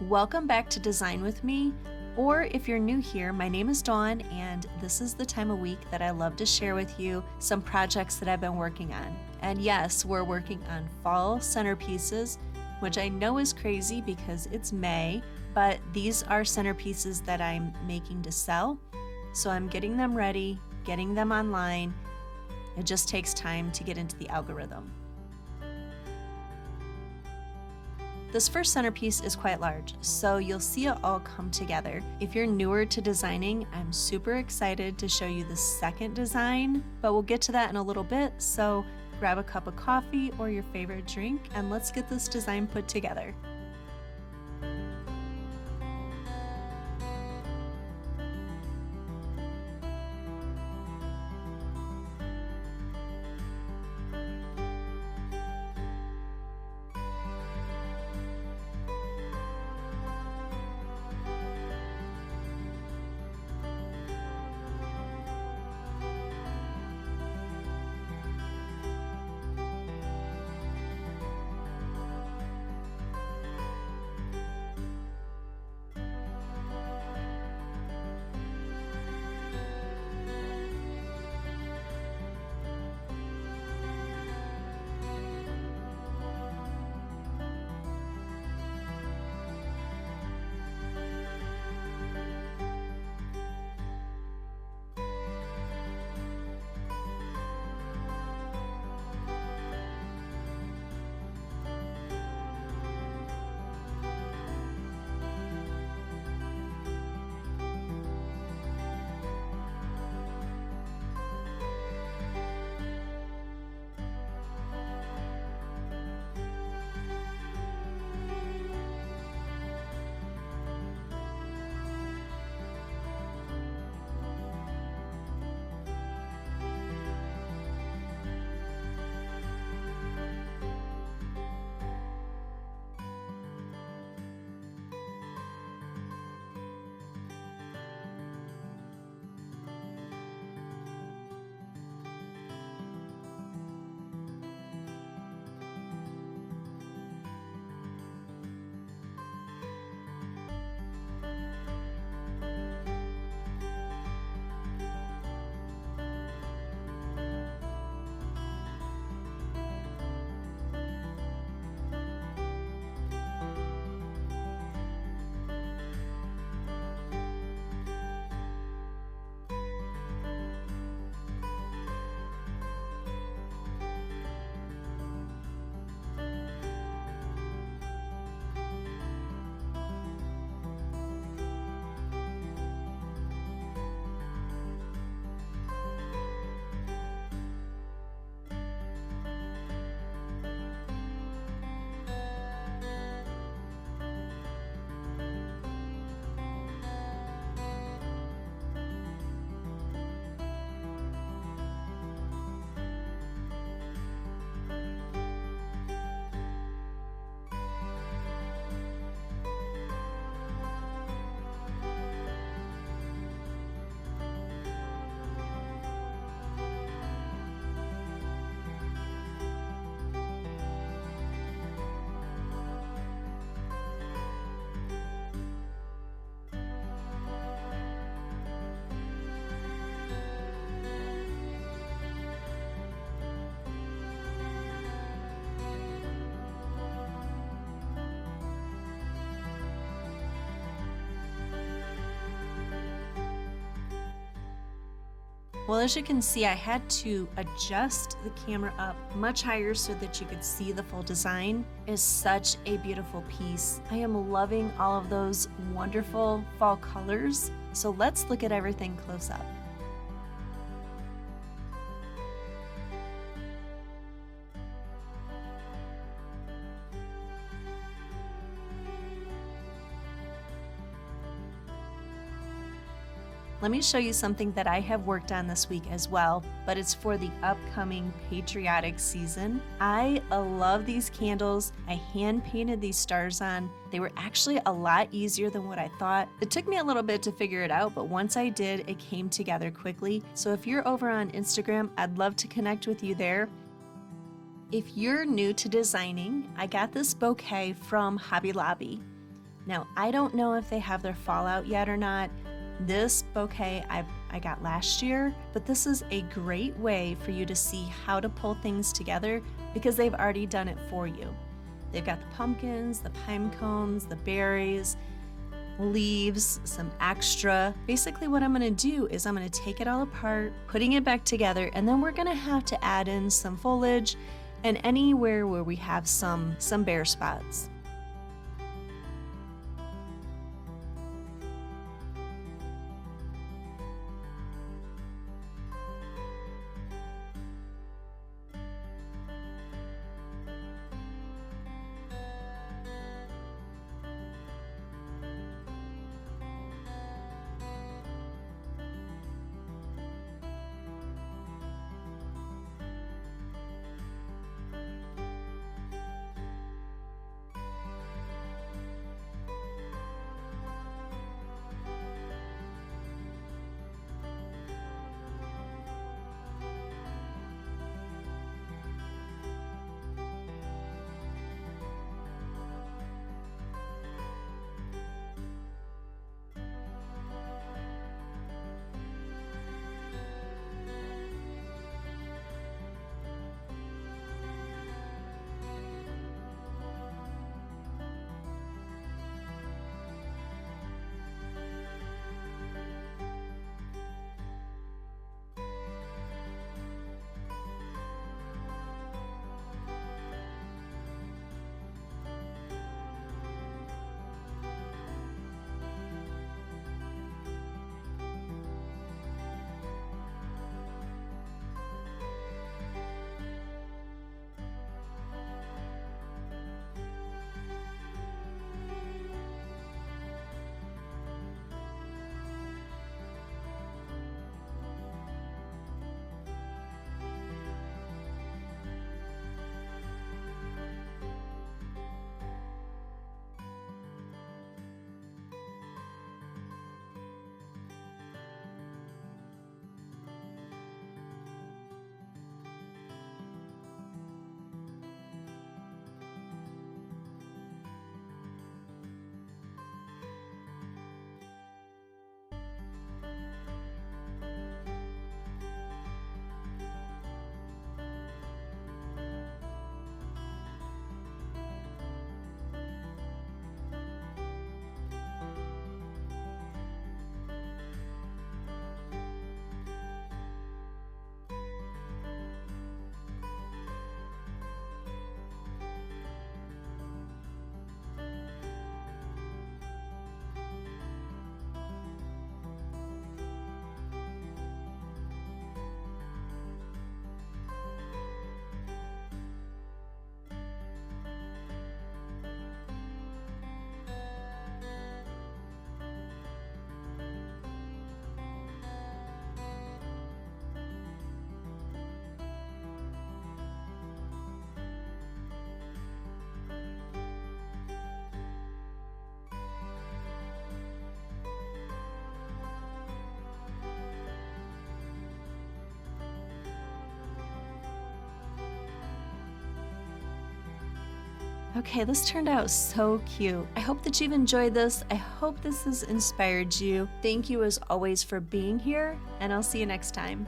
Welcome back to Design with Me, or if you're new here, my name is Dawn, and this is the time of week that I love to share with you some projects that I've been working on. And yes, we're working on fall centerpieces, which I know is crazy because it's May, but these are centerpieces that I'm making to sell. So I'm getting them ready, getting them online. It just takes time to get into the algorithm. This first centerpiece is quite large, so you'll see it all come together. If you're newer to designing, I'm super excited to show you the second design, but we'll get to that in a little bit, so grab a cup of coffee or your favorite drink and let's get this design put together. Well, as you can see, I had to adjust the camera up much higher so that you could see the full design. It is such a beautiful piece. I am loving all of those wonderful fall colors. So let's look at everything close up. Let me show you something that I have worked on this week as well, but it's for the upcoming Patriotic season. I love these candles. I hand painted these stars on. They were actually a lot easier than what I thought. It took me a little bit to figure it out, but once I did, it came together quickly. So if you're over on Instagram, I'd love to connect with you there. If you're new to designing, I got this bouquet from Hobby Lobby. Now, I don't know if they have their fall out yet or not. This bouquet I got last year, but this is a great way for you to see how to pull things together because they've already done it for you. They've got the pumpkins, the pine cones, the berries, leaves, some extra. Basically what I'm gonna do is I'm gonna take it all apart, putting it back together, and then we're gonna have to add in some foliage and anywhere where we have some bare spots. Okay, this turned out so cute. I hope that you've enjoyed this. I hope this has inspired you. Thank you as always for being here, and I'll see you next time.